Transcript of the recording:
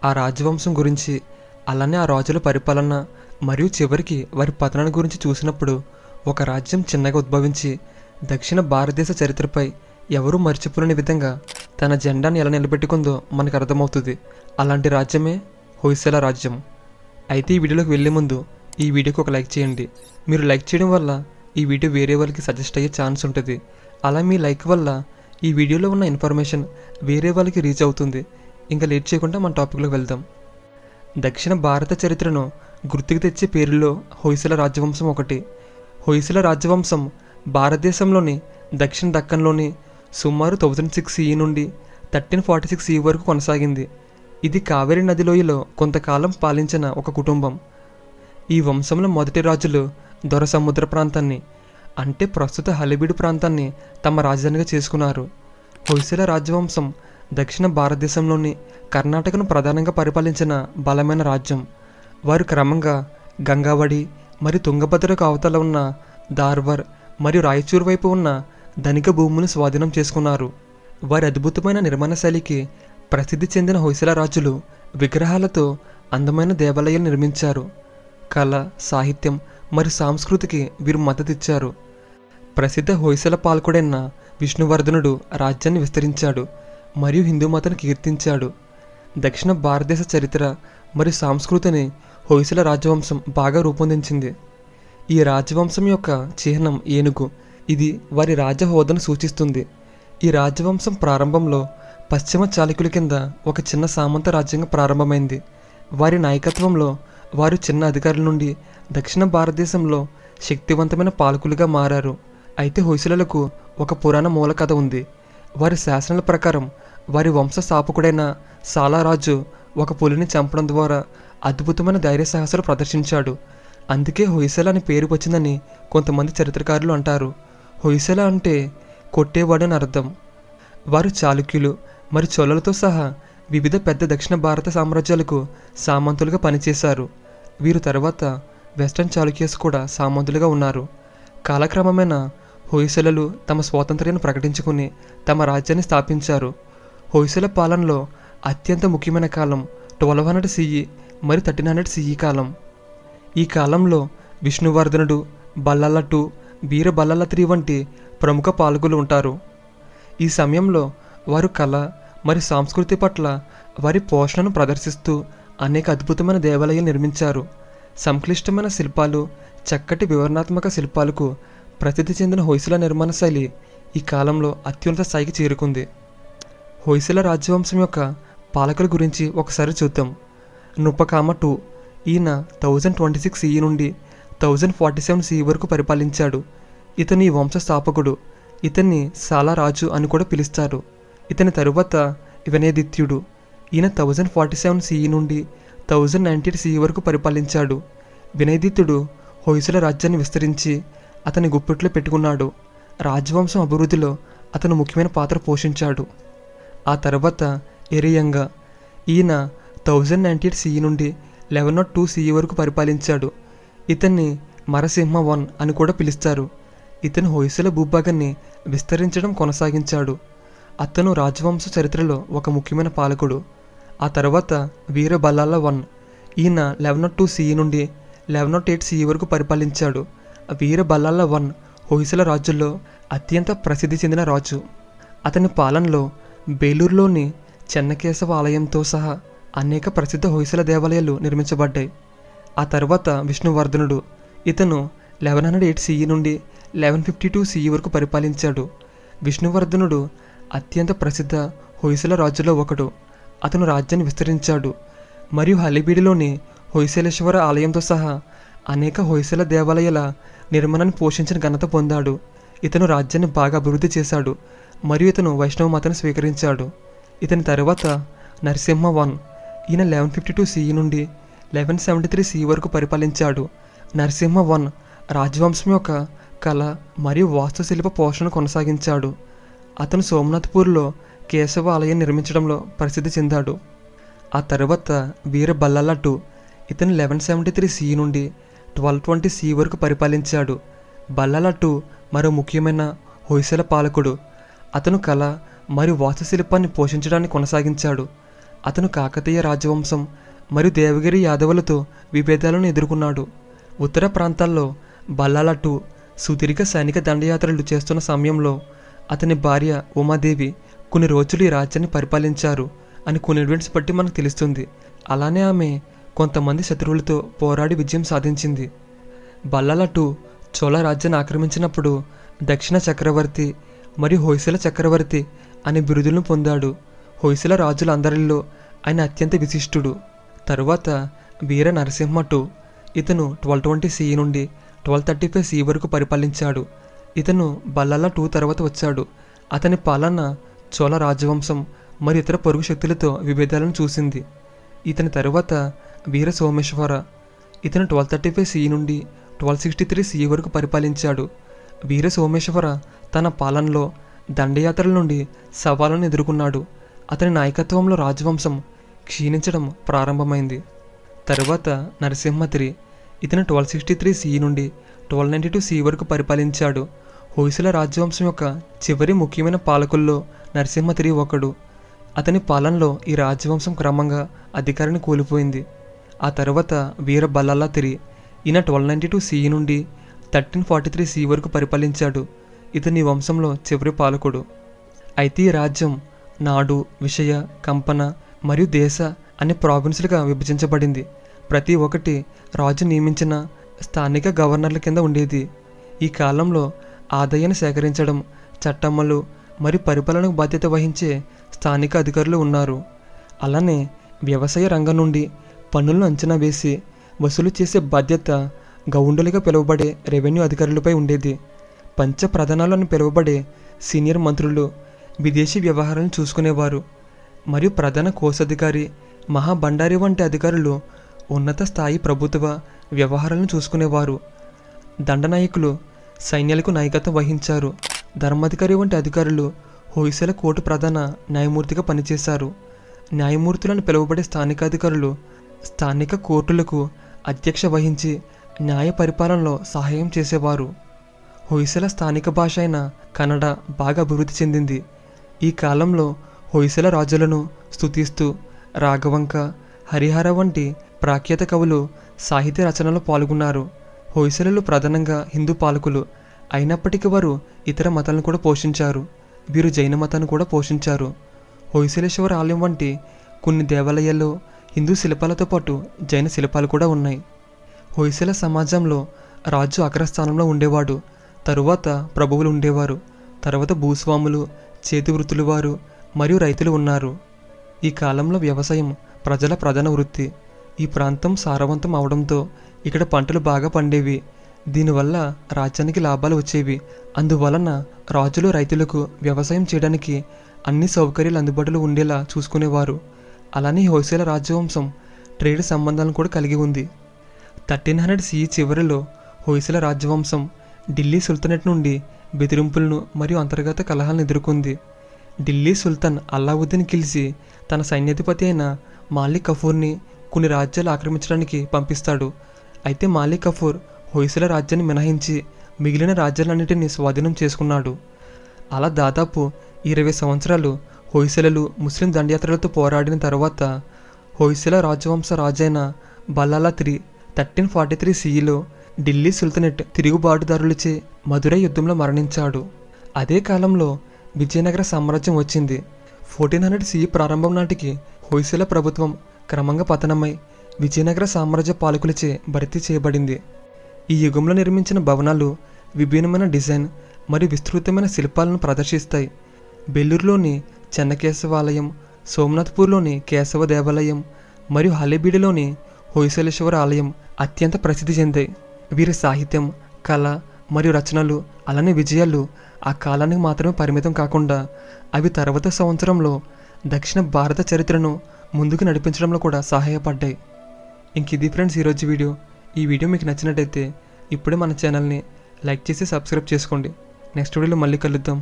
ఆ రాజవంశం గురించి, అలానే ఆ రాజుల పరిపాలన మరియు చివరికి వారి పతనాన్ని గురించి చూసినప్పుడు ఒక రాజ్యం చిన్నగా ఉద్భవించి దక్షిణ భారతదేశ చరిత్రపై ఎవరూ మర్చిపోలేని విధంగా తన జెండాను ఎలా నిలబెట్టుకుందో మనకు అర్థమవుతుంది. అలాంటి రాజ్యమే హొయసల రాజ్యం. అయితే ఈ వీడియోలోకి వెళ్ళే ముందు ఈ వీడియోకి ఒక లైక్ చేయండి. మీరు లైక్ చేయడం వల్ల ఈ వీడియో వేరే వాళ్ళకి సజెస్ట్ అయ్యే ఛాన్స్ ఉంటుంది. అలా మీ లైక్ వల్ల ఈ వీడియోలో ఉన్న ఇన్ఫర్మేషన్ వేరే వాళ్ళకి రీచ్ అవుతుంది. ఇంకా లేట్ చేయకుండా మన టాపిక్లోకి వెళ్దాం. దక్షిణ భారత చరిత్రను గుర్తుకు తెచ్చే పేరుల్లో హొయసల రాజవంశం ఒకటి. హొయసల రాజవంశం భారతదేశంలోని దక్షిణ దక్కన్లోని సుమారు 1006 CE నుండి 1346 CE వరకు కొనసాగింది. ఇది కావేరీ నది లోయలో కొంతకాలం పాలించిన ఒక కుటుంబం. ఈ వంశంలో మొదటి రాజులు దొర సముద్ర ప్రాంతాన్ని, అంటే ప్రస్తుత హళేబీడు ప్రాంతాన్ని తమ రాజధానిగా చేసుకున్నారు. హొయసల రాజవంశం దక్షిణ భారతదేశంలోని కర్ణాటకను ప్రధానంగా పరిపాలించిన బలమైన రాజ్యం. వారు క్రమంగా గంగావడి మరియు తుంగభద్రకు అవతల ఉన్న ధార్వర్ మరియు రాయచూర్ వైపు ఉన్న ధనిక భూములను స్వాధీనం చేసుకున్నారు. వారి అద్భుతమైన నిర్మాణ శైలికి ప్రసిద్ధి చెందిన హొయసల రాజులు విగ్రహాలతో అందమైన దేవాలయాలు నిర్మించారు. కళ, సాహిత్యం మరియు సంస్కృతికి వీరు మద్దతిచ్చారు. ప్రసిద్ధ హొయసల పాలకుడైన విష్ణువర్ధనుడు రాజ్యాన్ని విస్తరించాడు మరియు హిందూ మతాన్ని కీర్తించాడు. దక్షిణ భారతదేశ చరిత్ర మరియు సంస్కృతిని హొయసల రాజవంశం బాగా రూపొందించింది. ఈ రాజవంశం యొక్క చిహ్నం ఏనుగు. ఇది వారి రాజ హోదాను సూచిస్తుంది. ఈ రాజవంశం ప్రారంభంలో పశ్చిమ చాళుక్యుల కింద ఒక చిన్న సామంత రాజ్యంగా ప్రారంభమైంది. వారి నాయకత్వంలో వారు చిన్న అధికారుల నుండి దక్షిణ భారతదేశంలో శక్తివంతమైన పాలకులుగా మారారు. అయితే హొయసలకు ఒక పురాణ మూల కథ ఉంది. వారి శాసనాల ప్రకారం వారి వంశ స్థాపకుడైన సాలారాజు ఒక పులిని చంపడం ద్వారా అద్భుతమైన ధైర్య సాహసాలు ప్రదర్శించాడు. అందుకే హొయసల అని పేరు వచ్చిందని కొంతమంది చరిత్రకారులు అంటారు. హొయసల అంటే కొట్టేవాడు అని అర్థం. వారు చాళుక్యులు మరియు చోళలతో సహా వివిధ పెద్ద దక్షిణ భారత సామ్రాజ్యాలకు సామంతులుగా పనిచేశారు. వీరు తర్వాత వెస్టర్న్ చాళుక్యస్ కూడా సామంతులుగా ఉన్నారు. కాలక్రమమైన హొయసలలు తమ స్వాతంత్ర్యాన్ని ప్రకటించుకుని తమ రాజ్యాన్ని స్థాపించారు. హొయసల పాలనలో అత్యంత ముఖ్యమైన కాలం 1200 CE మరియు 1300 CE కాలం. ఈ కాలంలో విష్ణువర్ధనుడు, బల్లల II, వీర బల్లల III వంటి ప్రముఖ పాలకులు ఉంటారు. ఈ సమయంలో వారు కళ మరియు సంస్కృతి పట్ల వారి పోషణను ప్రదర్శిస్తూ అనేక అద్భుతమైన దేవాలయాలు నిర్మించారు. సంక్లిష్టమైన శిల్పాలు, చక్కటి వివరణాత్మక శిల్పాలకు ప్రసిద్ధి చెందిన హొయసల నిర్మాణ శైలి ఈ కాలంలో అత్యున్నత స్థాయికి చేరుకుంది. హొయసల రాజవంశం యొక్క పాలకుల గురించి ఒకసారి చూద్దాం. నృపకామ II. ఈయన 1026 CE నుండి 1047 CE వరకు పరిపాలించాడు. ఇతని ఈ వంశ స్థాపకుడు. ఇతన్ని సాలారాజు అని కూడా పిలుస్తారు. ఇతని తరువాత వినయదిత్యుడు. ఈయన 1047 CE నుండి 1098 CE వరకు పరిపాలించాడు. వినయదిత్యుడు హొయసల రాజ్యాన్ని విస్తరించి అతని గుప్పిట్లో పెట్టుకున్నాడు. రాజవంశం అభివృద్ధిలో అతను ముఖ్యమైన పాత్ర పోషించాడు. ఆ తర్వాత ఎరియంగా. ఈయన 1098 CE నుండి 1102 CE వరకు పరిపాలించాడు. ఇతన్ని మరసింహ I అని కూడా పిలుస్తారు. ఇతను హొయసల భూభాగాన్ని విస్తరించడం కొనసాగించాడు. అతను రాజవంశ చరిత్రలో ఒక ముఖ్యమైన పాలకుడు. ఆ తర్వాత వీర బల్లాల I. ఈయన 1102 CE నుండి 1108 CE వరకు పరిపాలించాడు. వీర బల్లాల I హొయసల రాజుల్లో అత్యంత ప్రసిద్ధి చెందిన రాజు. అతని పాలనలో బేలూరులోని చెన్నకేశవ ఆలయంతో సహా అనేక ప్రసిద్ధ హొయసల దేవాలయాలు నిర్మించబడ్డాయి. ఆ తర్వాత విష్ణువర్ధనుడు. ఇతను 1108 CE నుండి 1152 CE వరకు పరిపాలించాడు. విష్ణువర్ధనుడు అత్యంత ప్రసిద్ధ హొయసల రాజుల్లో ఒకడు. అతను రాజ్యాన్ని విస్తరించాడు మరియు హళేబీడులోని హొయసలేశ్వర ఆలయంతో సహా అనేక హొయసల దేవాలయాల నిర్మాణాన్ని పోషించిన ఘనత పొందాడు. ఇతను రాజ్యాన్ని బాగా అభివృద్ధి చేశాడు మరియు ఇతను వైష్ణవ మతాన్ని స్వీకరించాడు. ఇతని తర్వాత నరసింహ I. ఈయన 1152 CE నుండి 1173 CE వరకు పరిపాలించాడు. నరసింహ I రాజవంశం యొక్క కళ మరియు వాస్తుశిల్ప పోషణ కొనసాగించాడు. అతను సోమనాథ్పూర్లో కేశవ ఆలయం నిర్మించడంలో ప్రసిద్ధి చెందాడు. ఆ తర్వాత వీర బల్లాల II. ఇతను 1173 CE నుండి 1220 CE వరకు పరిపాలించాడు. బల్లాల II మరో ముఖ్యమైన హొయసల పాలకుడు. అతను కళ మరియు వాస్తుశిల్పాన్ని పోషించడాన్ని కొనసాగించాడు. అతను కాకతీయ రాజవంశం మరియు దేవగిరి యాదవులతో విభేదాలను ఎదుర్కొన్నాడు. ఉత్తర ప్రాంతాల్లో బల్లాలటు సుదీర్ఘ సైనిక దండయాత్రలు చేస్తున్న సమయంలో అతని భార్య ఉమాదేవి కొన్ని రోజులు ఈ రాజ్యాన్ని పరిపాలించారు అని కొన్ని ఈవెంట్స్ బట్టి మనకు తెలుస్తుంది. అలానే ఆమె కొంతమంది శత్రువులతో పోరాడి విజయం సాధించింది. బల్లాలటు చోళ రాజ్యాన్ని ఆక్రమించినప్పుడు దక్షిణ చక్రవర్తి మరియు హొయసల చక్రవర్తి అనే బిరుదులను పొందాడు. హొయసల రాజులందరిలో ఆయన అత్యంత విశిష్టుడు. తరువాత వీర నరసింహ II ఇతను 1220 CE నుండి 1235 CE వరకు పరిపాలించాడు. ఇతను బల్లాల II తర్వాత వచ్చాడు. అతని పాలన చోళ రాజవంశం మరియు ఇతర పొరుగు శక్తులతో విభేదాలను చూసింది. ఇతని తరువాత వీర సోమేశ్వర ఇతను 1235 CE నుండి 1263 CE వరకు పరిపాలించాడు. వీర సోమేశ్వర తన పాలనలో దండయాత్రల నుండి సవాళ్ళను ఎదుర్కొన్నాడు. అతని నాయకత్వంలో రాజవంశం క్షీణించడం ప్రారంభమైంది. తరువాత నరసింహ III ఇతను 1263 CE నుండి 1292 CE వరకు పరిపాలించాడు. హొయసల రాజవంశం యొక్క చివరి ముఖ్యమైన పాలకుల్లో నరసింహ III ఒకడు. అతని పాలనలో ఈ రాజవంశం క్రమంగా అధికారాన్ని కోల్పోయింది. ఆ తర్వాత వీర బల్లాల III ఈయన 1292 CE నుండి 1343 CE వరకు పరిపాలించాడు. ఇతని వంశంలో చివరి పాలకుడు. అయితే ఈ రాజ్యం నాడు, విషయ, కంపన మరియు దేశ అనే ప్రావిన్సులుగా విభజించబడింది. ప్రతి ఒక్కటి రాజు నియమించిన స్థానిక గవర్నర్ల కింద ఉండేది. ఈ కాలంలో ఆదాయాన్ని సేకరించడం, చట్టమ్మలు మరియు పరిపాలనకు బాధ్యత వహించే స్థానిక అధికారులు ఉన్నారు. అలానే వ్యవసాయ రంగం నుండి పన్నులను అంచనా వేసి వసూలు చేసే బాధ్యత గౌండులుగా పిలువబడే రెవెన్యూ అధికారులపై ఉండేది. పంచ ప్రధానాలు అని పిలువబడే సీనియర్ మంత్రులు విదేశీ వ్యవహారాలను చూసుకునేవారు మరియు ప్రధాన కోశాధికారి, మహాబండారి వంటి అధికారులు ఉన్నత స్థాయి ప్రభుత్వ వ్యవహారాలను చూసుకునేవారు. దండనాయకులు సైన్యాలకు నాయకత్వం వహించారు. ధర్మాధికారి వంటి అధికారులు హొయసల కోర్టు ప్రధాన న్యాయమూర్తిగా పనిచేశారు. న్యాయమూర్తులను పిలువబడే స్థానికాధికారులు స్థానిక కోర్టులకు అధ్యక్ష వహించి న్యాయ పరిపాలనలో సహాయం చేసేవారు. హొయసల స్థానిక భాష అయిన కన్నడ బాగా అభివృద్ధి చెందింది. ఈ కాలంలో హొయసల రాజులను స్తుతిస్తూ రాఘవంక, హరిహర వంటి ప్రాఖ్యాత కవులు సాహిత్య రచనలో పాల్గొన్నారు. హొయసలలో ప్రధానంగా హిందూ పాలకులు అయినప్పటికీ వారు ఇతర మతాలను కూడా పోషించారు. వీరు జైన మతాన్ని కూడా పోషించారు. హొయసలేశ్వర ఆలయం వంటి కొన్ని దేవాలయాల్లో హిందూ శిల్పాలతో పాటు జైన శిల్పాలు కూడా ఉన్నాయి. హొయసల సమాజంలో రాజు అగ్రస్థానంలో ఉండేవాడు. తరువాత ప్రభువులు ఉండేవారు. తర్వాత భూస్వాములు, చేతి వృత్తులు వారు మరియు రైతులు ఉన్నారు. ఈ కాలంలో వ్యవసాయం ప్రజల ప్రధాన వృత్తి. ఈ ప్రాంతం సారవంతం అవడంతో ఇక్కడ పంటలు బాగా పండేవి. దీనివల్ల రాజ్యానికి లాభాలు వచ్చేవి. అందువలన రాజులు రైతులకు వ్యవసాయం చేయడానికి అన్ని సౌకర్యాలు అందుబాటులో ఉండేలా చూసుకునేవారు. అలానే హొయసల రాజవంశం ట్రేడ్ సంబంధాలను కూడా కలిగి ఉంది. 1300 CE చివరిలో హొయసల రాజవంశం ఢిల్లీ సుల్తానేట్ నుండి బెదిరింపులను మరియు అంతర్గత కలహాలను ఎదుర్కొంది. ఢిల్లీ సుల్తాన్ అల్లావుద్దీన్ ఖిల్జీ తన సైన్యాధిపతి అయిన మాలిక్ కఫూర్ని కొన్ని రాజ్యాలు ఆక్రమించడానికి పంపిస్తాడు. అయితే మాలిక్ కఫూర్ హొయసల రాజ్యాన్ని మినహాయించి మిగిలిన రాజ్యాలన్నింటినీ స్వాధీనం చేసుకున్నాడు. అలా దాదాపు 20 సంవత్సరాలు హొయసలలు ముస్లిం దండయాత్రలతో పోరాడిన తర్వాత హొయసల రాజవంశ రాజైన బల్లాల III 1343 CEలో ఢిల్లీ సుల్తానేట్ తిరుగుబాటుదారులచే మదురై యుద్ధంలో మరణించాడు. అదే కాలంలో విజయనగర సామ్రాజ్యం వచ్చింది. 1400 CE ప్రారంభం నాటికి హొయసల ప్రభుత్వం క్రమంగా పతనమై విజయనగర సామ్రాజ్య పాలకులచే భర్తీ చేయబడింది. ఈ యుగంలో నిర్మించిన భవనాలు విభిన్నమైన డిజైన్ మరియు విస్తృతమైన శిల్పాలను ప్రదర్శిస్తాయి. బెల్లూరులోని చెన్నకేశవాలయం, సోమనాథ్పూర్లోని కేశవ దేవాలయం మరియు హలేబీడులోని హొయసలేశ్వర ఆలయం అత్యంత ప్రసిద్ధి చెందాయి. వీరి సాహిత్యం, కళ మరియు రచనలు అలానే విజయాలు ఆ కాలానికి మాత్రమే పరిమితం కాకుండా అవి తర్వాత సంవత్సరంలో దక్షిణ భారత చరిత్రను ముందుకు నడిపించడంలో కూడా సహాయపడ్డాయి. ఇంక ఇది ఫ్రెండ్స్ ఈరోజు వీడియో. ఈ వీడియో మీకు నచ్చినట్టయితే ఇప్పుడే మన ఛానల్ని లైక్ చేసి సబ్స్క్రైబ్ చేసుకోండి. నెక్స్ట్ వీడియోలో మళ్ళీ కలుద్దాం.